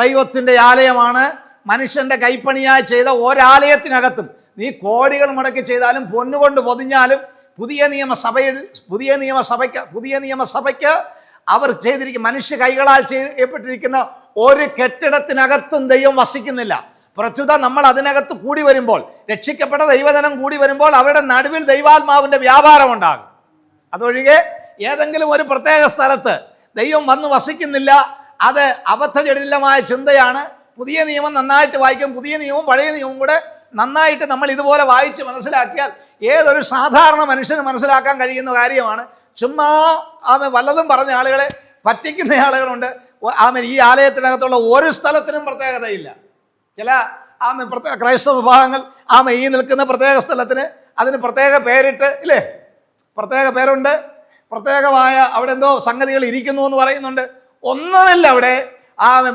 ദൈവത്തിൻ്റെ ആലയമാണ്. മനുഷ്യന്റെ കൈപ്പണിയായി ചെയ്ത ഒരാലയത്തിനകത്തും നീ കോടികൾ മുടക്കി ചെയ്താലും പൊന്നുകൊണ്ട് പൊതിഞ്ഞാലും പുതിയ നിയമസഭയ്ക്ക് അവർ മനുഷ്യ കൈകളാൽ ചെയ്യപ്പെട്ടിരിക്കുന്ന ഒരു കെട്ടിടത്തിനകത്തും ദൈവം വസിക്കുന്നില്ല. പ്രത്യുത നമ്മൾ അതിനകത്ത് കൂടി വരുമ്പോൾ, രക്ഷിക്കപ്പെട്ട ദൈവജനം കൂടി വരുമ്പോൾ അവരുടെ നടുവിൽ ദൈവാത്മാവിൻ്റെ വ്യാപാരം ഉണ്ടാകും. അതൊഴികെ ഏതെങ്കിലും ഒരു പ്രത്യേക സ്ഥലത്ത് ദൈവം വന്ന് വസിക്കുന്നില്ല. അത് അബദ്ധജടിലമായ ചിന്തയാണ്. പുതിയ നിയമം നന്നായിട്ട് വായിക്കും, പുതിയ നിയമവും പഴയ നിയമവും കൂടെ നന്നായിട്ട് നമ്മൾ ഇതുപോലെ വായിച്ച് മനസ്സിലാക്കിയാൽ ഏതൊരു സാധാരണ മനുഷ്യന് മനസ്സിലാക്കാൻ കഴിയുന്ന കാര്യമാണ്. ചുമ്മാ വല്ലതും പറഞ്ഞ ആളുകളെ പറ്റിക്കുന്ന ആളുകളുണ്ട്. ഈ ആലയത്തിനകത്തുള്ള ഒരു സ്ഥലത്തിനും പ്രത്യേകതയില്ല. ചില ക്രൈസ്തവ വിഭാഗങ്ങൾ ഈ നിൽക്കുന്ന പ്രത്യേക സ്ഥലത്തിന് അതിന് പ്രത്യേക പേരിട്ട് ഇല്ലേ, പ്രത്യേക പേരുണ്ട്, പ്രത്യേകമായ അവിടെ എന്തോ സംഗതികൾ ഇരിക്കുന്നു എന്ന് പറയുന്നുണ്ട്. ഒന്നുമില്ല അവിടെ.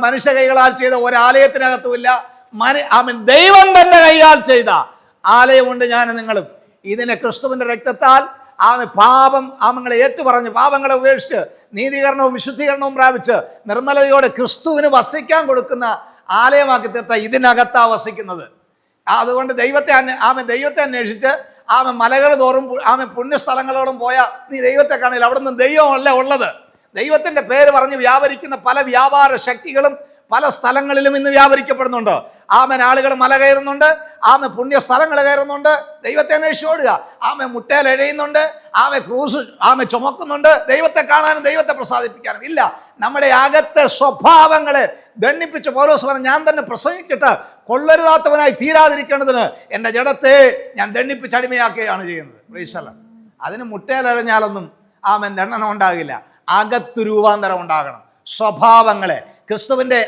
മനുഷ്യ കൈകളാൽ ചെയ്ത ഒരാലയത്തിനകത്തുമില്ല. ദൈവം തന്റെ കൈയാൽ ചെയ്ത ആലയമുണ്ട് ഞാനും നിങ്ങളും. ഇതിനെ ക്രിസ്തുവിന്റെ രക്തത്താൽ പാപം ആമങ്ങളെ ഏറ്റുപറഞ്ഞ് പാപങ്ങളെ ഉപേക്ഷിച്ച് നീതീകരണവും വിശുദ്ധീകരണവും പ്രാപിച്ച് നിർമ്മലതയോടെ ക്രിസ്തുവിന് വസിക്കാൻ കൊടുക്കുന്ന ആലയമാക്കി തീർത്ത ഇതിനകത്താ വസിക്കുന്നത്. അതുകൊണ്ട് ദൈവത്തെ അന്വേഷിച്ച് മലകൾ തോറും പുണ്യസ്ഥലങ്ങളോടും പോയാൽ നീ ദൈവത്തെ കാണില്ല. അവിടെ നിന്ന് ദൈവമല്ല ഉള്ളത്. ദൈവത്തിന്റെ പേര് പറഞ്ഞ് വ്യാപരിക്കുന്ന പല വ്യാപാര ശക്തികളും പല സ്ഥലങ്ങളിലും ഇന്ന് വ്യാപരിക്കപ്പെടുന്നുണ്ട്. ആളുകൾ മല കയറുന്നുണ്ട്, പുണ്യ സ്ഥലങ്ങൾ കയറുന്നുണ്ട്, ദൈവത്തെ അന്വേഷിച്ച് ഓടുക. മുട്ടയിൽ എഴയുന്നുണ്ട്, ക്രൂസ് ചുമക്കുന്നുണ്ട്. ദൈവത്തെ കാണാനും ദൈവത്തെ പ്രസാദിപ്പിക്കാനും ഇല്ല. നമ്മുടെ അകത്തെ സ്വഭാവങ്ങളെ ദണ്ഡിപ്പിച്ച് പൗലോസ് പറഞ്ഞു, ഞാൻ തന്നെ പ്രസംഗിച്ചിട്ട് കൊള്ളരുതാത്തവനായി തീരാതിരിക്കേണ്ടതിന് എൻ്റെ ജഡത്തെ ഞാൻ ദണ്ഡിപ്പിച്ച് അടിമയാക്കുകയാണ് ചെയ്യുന്നത്. പ്രീശല്ല. അതിന് മുട്ടയിലഴഞ്ഞാലൊന്നും ദണ്ഡനം ഉണ്ടാകില്ല. അകത്തു രൂപാന്തരം ഉണ്ടാകണം. സ്വഭാവങ്ങളെ ക്രിസ്തുവിൻ്റെ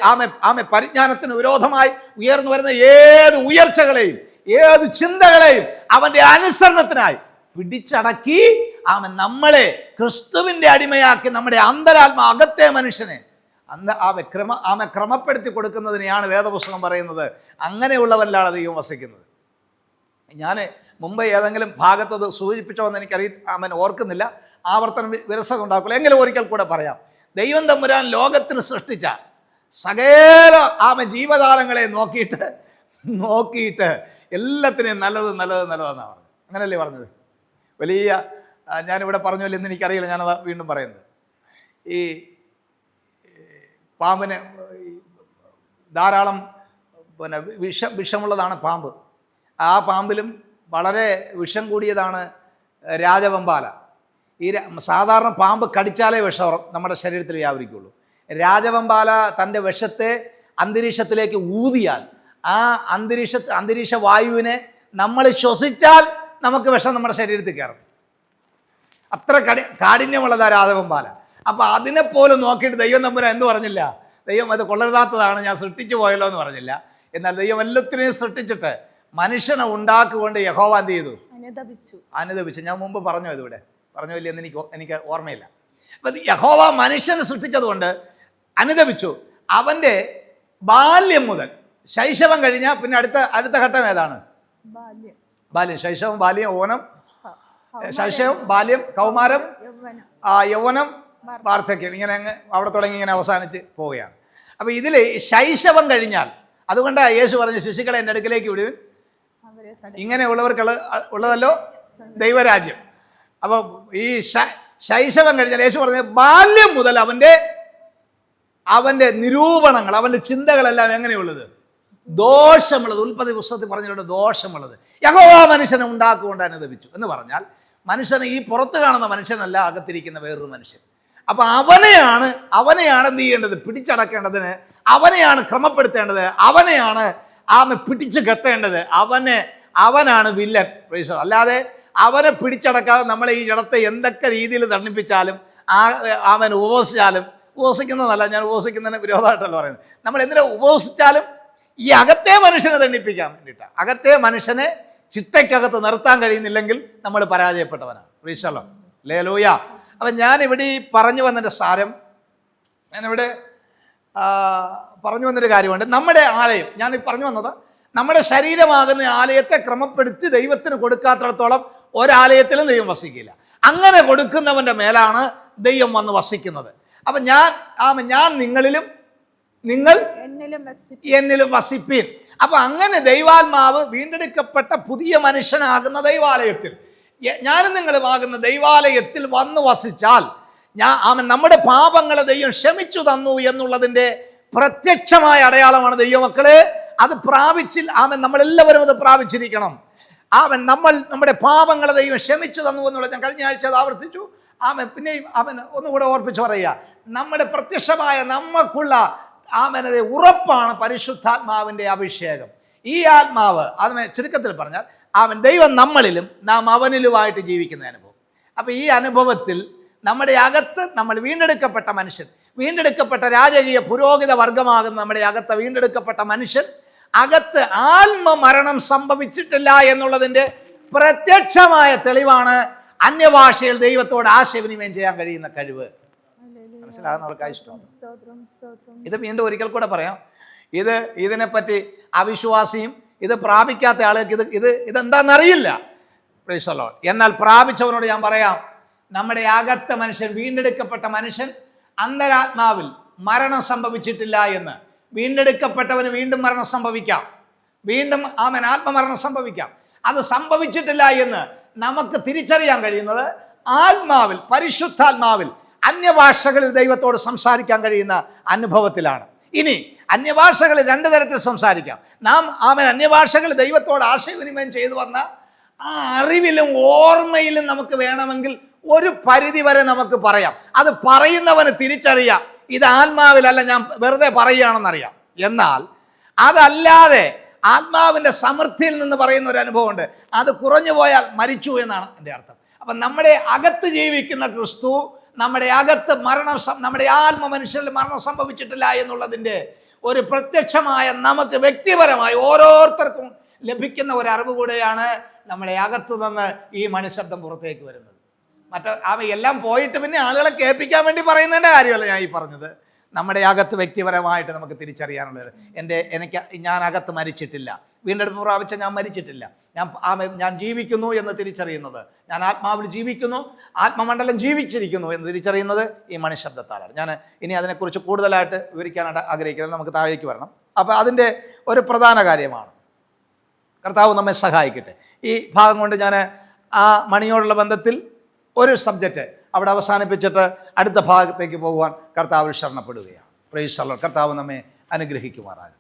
പരിജ്ഞാനത്തിന് വിരോധമായി ഉയർന്നു വരുന്ന ഏത് ഉയർച്ചകളെയും ഏത് ചിന്തകളെയും അവൻ്റെ അനുസരണത്തിനായി പിടിച്ചടക്കി നമ്മളെ ക്രിസ്തുവിൻ്റെ അടിമയാക്കി നമ്മുടെ അകത്തെ മനുഷ്യനെ ക്രമപ്പെടുത്തി കൊടുക്കുന്നതിനെയാണ് വേദപുസ്തകം പറയുന്നത്. അങ്ങനെയുള്ളവരിലാണ് ദൈവം വസിക്കുന്നത്. ഞാൻ മുമ്പ് ഏതെങ്കിലും ഭാഗത്തത് സൂചിപ്പിച്ചോ എന്ന് എനിക്കറിയാം, ഓർക്കുന്നില്ല. ആവർത്തനം വിരസത ഉണ്ടാക്കില്ല. എങ്കിലും ഒരിക്കൽ കൂടെ പറയാം. ദൈവം തമ്പുരാൻ ലോകത്തിന് സൃഷ്ടിച്ച സകല ജീവജാലങ്ങളെ നോക്കിയിട്ട് എല്ലാത്തിനെയും നല്ലതെന്നാണ് പറഞ്ഞത്. അങ്ങനല്ലേ പറഞ്ഞത്? വലിയ ഞാനിവിടെ പറഞ്ഞല്ലോ എന്ന് എനിക്കറിയില്ല, ഞാനത് വീണ്ടും പറയുന്നത്. ഈ പാമ്പിന് ധാരാളം വിഷമുള്ളതാണ് പാമ്പ്. ആ പാമ്പിലും വളരെ വിഷം കൂടിയതാണ് രാജവെമ്പാല. ഈ സാധാരണ പാമ്പ് കടിച്ചാലേ വിഷം നമ്മുടെ ശരീരത്തിൽ വ്യാപരിക്കുള്ളൂ. രാജവെമ്പാല തൻ്റെ വിഷത്തെ അന്തരീക്ഷത്തിലേക്ക് ഊതിയാൽ ആ അന്തരീക്ഷ വായുവിനെ നമ്മൾ ശ്വസിച്ചാൽ നമുക്ക് വിഷം നമ്മുടെ ശരീരത്തിൽ കയറും. അത്ര കാഠിന്യമുള്ളതാ രാജവെമ്പാല. അപ്പോൾ അതിനെപ്പോലും നോക്കിയിട്ട് ദൈവം തമ്പുരാൻ എന്ത് പറഞ്ഞില്ല? ദൈവം അത് കൊള്ളരുതാത്തതാണ്, ഞാൻ സൃഷ്ടിച്ചു പോയല്ലോ എന്ന് പറഞ്ഞില്ല. എന്നാൽ ദൈവം എല്ലാത്തിനെയും സൃഷ്ടിച്ചിട്ട് മനുഷ്യനെ ഉണ്ടാക്കുകൊണ്ട് യഹോവ എന്ത് ചെയ്തു? അനുദപിച്ചു. ഞാൻ മുമ്പ് പറഞ്ഞു, ഇതിവിടെ പറഞ്ഞു ഇല്ലെന്ന് എനിക്ക് ഓർമ്മയില്ല. അപ്പം യഹോവ മനുഷ്യനെ സൃഷ്ടിച്ചതുകൊണ്ട് അനുദപിച്ചു. അവൻ്റെ ബാല്യം മുതൽ ശൈശവം കഴിഞ്ഞാൽ പിന്നെ അടുത്ത ഘട്ടം ഏതാണ്? ബാല്യം. ശൈശവം, ബാല്യം, യൗവനം. ശൈശവം, ബാല്യം, കൗമാരം, യൗവനം, വാർദ്ധക്യം. ഇങ്ങനെ അങ്ങ് അവിടെ തുടങ്ങി ഇങ്ങനെ അവസാനിച്ച് പോവുകയാണ്. അപ്പോൾ ഇതിൽ ശൈശവം കഴിഞ്ഞാൽ, അതുകൊണ്ടാണ് യേശു പറഞ്ഞ ശിശുക്കളെ എൻ്റെ അടുക്കിലേക്ക് വിടുവിൻ, ഉള്ളതല്ലോ ദൈവരാജ്യം. അപ്പോൾ ഈ ശൈശവം കഴിഞ്ഞാൽ യേശു പറഞ്ഞ ബാല്യം മുതൽ അവൻ്റെ നിരൂപണങ്ങൾ, അവൻ്റെ ചിന്തകളെല്ലാം എങ്ങനെയുള്ളത്? ദോഷമുള്ളത്. ഉൽപ്പത്തി പുസ്തകത്തിൽ പറഞ്ഞിട്ടുണ്ട് ദോഷമുള്ളത്. യഹോവ മനുഷ്യനെ ഉണ്ടാക്കുകൊണ്ട് അനുദപിച്ചു എന്ന് പറഞ്ഞാൽ മനുഷ്യനെ ഈ പുറത്ത് കാണുന്ന മനുഷ്യനല്ല, അകത്തിരിക്കുന്ന വേറൊരു മനുഷ്യൻ. അപ്പം അവനെയാണ് എന്ത് ചെയ്യേണ്ടത്? പിടിച്ചടക്കേണ്ടതിന് അവനെയാണ് ക്രമപ്പെടുത്തേണ്ടത്, അവനെയാണ് പിടിച്ചു കെട്ടേണ്ടത്. അവനാണ് വില്ലൻ. അല്ലാതെ അവനെ പിടിച്ചടക്കാതെ നമ്മളെ ഈ ജഡത്തെ എന്തൊക്കെ രീതിയിൽ തണ്ണിപ്പിച്ചാലും അവൻ ഉപവസിക്കുന്നതല്ല, ഞാൻ ഉപവസിക്കുന്നതിന് വിരോധമായിട്ടല്ല പറയുന്നത്. നമ്മൾ എന്തിനാ ഉപവസിച്ചാലും ഈ അകത്തെ മനുഷ്യനെ തണ്ണിപ്പിക്കാൻ വേണ്ടിയിട്ടാണ്. അകത്തെ മനുഷ്യനെ ചിട്ടയ്ക്കകത്ത് നിർത്താൻ കഴിയുന്നില്ലെങ്കിൽ നമ്മൾ പരാജയപ്പെട്ടവനാണ്. പ്രീശല്ലോ, ലേലൂയ. അപ്പം ഞാനിവിടെ ഈ പറഞ്ഞു വന്നതിൻ്റെ സാരം, ഞാനിവിടെ പറഞ്ഞു വന്നൊരു കാര്യമുണ്ട്. നമ്മുടെ ആലയം, ഞാൻ പറഞ്ഞു വന്നത് നമ്മുടെ ശരീരമാകുന്ന ആലയത്തെ ക്രമപ്പെടുത്തി ദൈവത്തിന് കൊടുക്കാത്തിടത്തോളം ഒരാലയത്തിലും ദൈവം വസിക്കില്ല. അങ്ങനെ കൊടുക്കുന്നവൻ്റെ മേലാണ് ദൈവം വന്ന് വസിക്കുന്നത്. അപ്പം ഞാൻ നിങ്ങളിലും നിങ്ങൾ എന്നിലും വസിപ്പീൻ. അപ്പം അങ്ങനെ ദൈവാത്മാവ് വീണ്ടെടുക്കപ്പെട്ട പുതിയ മനുഷ്യനാകുന്ന ദൈവാലയത്തിൽ, ഞാനും നിങ്ങളുമാകുന്ന ദൈവാലയത്തിൽ വന്ന് വസിച്ചാൽ നമ്മുടെ പാപങ്ങളെ ദൈവം ക്ഷമിച്ചു തന്നു എന്നുള്ളതിൻ്റെ പ്രത്യക്ഷമായ അടയാളമാണ് ദൈവമക്കളെ. അത് നമ്മളെല്ലാവരും അത് പ്രാപിച്ചിരിക്കണം. നമ്മുടെ പാപങ്ങളെ ദൈവം ക്ഷമിച്ചു തന്നു എന്നുള്ളത് ഞാൻ കഴിഞ്ഞ ആഴ്ച അത് ആവർത്തിച്ചു. പിന്നെയും ഒന്നുകൂടെ ഓർപ്പിച്ച് പറയുക, നമ്മുടെ പ്രത്യക്ഷമായ നമുക്കുള്ള ഉറപ്പാണ് പരിശുദ്ധാത്മാവിൻ്റെ അഭിഷേകം. ഈ ആത്മാവ്, ചുരുക്കത്തിൽ പറഞ്ഞാൽ ദൈവം നമ്മളിലും നാം അവനിലുമായിട്ട് ജീവിക്കുന്ന അനുഭവം. അപ്പോൾ ഈ അനുഭവത്തിൽ നമ്മുടെ അകത്ത് നമ്മൾ വീണ്ടെടുക്കപ്പെട്ട മനുഷ്യൻ, വീണ്ടെടുക്കപ്പെട്ട രാജകീയ പുരോഹിത വർഗമാകുന്ന നമ്മുടെ അകത്ത് വീണ്ടെടുക്കപ്പെട്ട മനുഷ്യൻ അകത്ത് ആത്മമരണം സംഭവിച്ചിട്ടില്ല എന്നുള്ളതിൻ്റെ പ്രത്യക്ഷമായ തെളിവാണ് അന്യഭാഷയിൽ ദൈവത്തോട് ആശയവിനിമയം ചെയ്യാൻ കഴിയുന്ന കഴിവ്. മനസ്സിലാകുന്നവർക്കായി ഇഷ്ടം. ഇത് വീണ്ടും ഒരിക്കൽ കൂടെ പറയാം. ഇതിനെപ്പറ്റി അവിശ്വാസിയും ഇത് പ്രാപിക്കാത്ത ആളുകൾക്ക് ഇതെന്താണെന്നറിയില്ല. Praise the Lord. എന്നാൽ പ്രാപിച്ചവനോട് ഞാൻ പറയാം, നമ്മുടെ അകത്ത മനുഷ്യൻ, വീണ്ടെടുക്കപ്പെട്ട മനുഷ്യൻ അന്തരാത്മാവിൽ മരണം സംഭവിച്ചിട്ടില്ല എന്ന്. വീണ്ടെടുക്കപ്പെട്ടവന് വീണ്ടും മരണം സംഭവിക്കാം, വീണ്ടും ആത്മമരണം സംഭവിക്കാം. അത് സംഭവിച്ചിട്ടില്ല എന്ന് നമുക്ക് തിരിച്ചറിയാൻ കഴിയുന്നത് ആത്മാവിൽ, പരിശുദ്ധാത്മാവിൽ അന്യഭാഷകളിൽ ദൈവത്തോട് സംസാരിക്കാൻ കഴിയുന്ന അനുഭവത്തിലാണ്. ഇനി അന്യഭാഷകളിൽ രണ്ട് തരത്തിൽ സംസാരിക്കാം. നാം അന്യഭാഷകൾ ദൈവത്തോട് ആശയവിനിമയം ചെയ്തു വന്ന ആ അറിവിലും ഓർമ്മയിലും നമുക്ക് വേണമെങ്കിൽ ഒരു പരിധി വരെ നമുക്ക് പറയാം. അത് പറയുന്നവന് തിരിച്ചറിയാം ഇത് ആത്മാവിലല്ല, ഞാൻ വെറുതെ പറയുകയാണെന്നറിയാം. എന്നാൽ അതല്ലാതെ ആത്മാവിൻ്റെ സമൃദ്ധിയിൽ നിന്ന് പറയുന്ന ഒരു അനുഭവമുണ്ട്. അത് കുറഞ്ഞു പോയാൽ മരിച്ചു എന്നാണ് എൻ്റെ അർത്ഥം. അപ്പം നമ്മുടെ അകത്ത് ജീവിക്കുന്ന ക്രിസ്തു, നമ്മുടെ അകത്ത് നമ്മുടെ ആത്മ മനുഷ്യരിൽ മരണം സംഭവിച്ചിട്ടില്ല എന്നുള്ളതിൻ്റെ ഒരു പ്രത്യക്ഷമായ, നമുക്ക് വ്യക്തിപരമായി ഓരോരുത്തർക്കും ലഭിക്കുന്ന ഒരു അറിവ് കൂടെയാണ് നമ്മുടെ അകത്ത് നിന്ന് ഈ മനുശബ്ദം പുറത്തേക്ക് വരുന്നത്. അവയെല്ലാം പോയിട്ട് പിന്നെ ആളുകളെ കേൾപ്പിക്കാൻ വേണ്ടി പറയുന്നതിൻ്റെ കാര്യമല്ല ഞാൻ ഈ പറഞ്ഞത്. നമ്മുടെ അകത്ത് വ്യക്തിപരമായിട്ട് നമുക്ക് തിരിച്ചറിയാനുള്ളത്, ഞാൻ അകത്ത് മരിച്ചിട്ടില്ല, വീണ്ടെടുപ്പ് പ്രാപിച്ച ഞാൻ മരിച്ചിട്ടില്ല, ഞാൻ ജീവിക്കുന്നു എന്ന് തിരിച്ചറിയുന്നത്, ഞാൻ ആത്മാവിൽ ജീവിക്കുന്നു, ആത്മമണ്ഡലം ജീവിച്ചിരിക്കുന്നു എന്ന് തിരിച്ചറിയുന്നത് ഈ മണിശബ്ദത്താലാണ്. ഞാൻ ഇനി അതിനെക്കുറിച്ച് കൂടുതലായിട്ട് വിവരിക്കാനായിട്ട് ആഗ്രഹിക്കുന്നത്, നമുക്ക് താഴേക്ക് വരണം. അപ്പോൾ അതിൻ്റെ ഒരു പ്രധാന കാര്യമാണ്. കർത്താവ് നമ്മെ സഹായിക്കട്ടെ. ഈ ഭാഗം കൊണ്ട് ഞാൻ ആ മണിയോടുള്ള ബന്ധത്തിൽ ഒരു സബ്ജക്റ്റ് അവിടെ അവസാനിപ്പിച്ചിട്ട് അടുത്ത ഭാഗത്തേക്ക് പോകുവാൻ കർത്താവിൽ ശരണപ്പെടുകയാണ്. Praise the Lord. കർത്താവ് നമ്മെ അനുഗ്രഹിക്കുമാറാകും.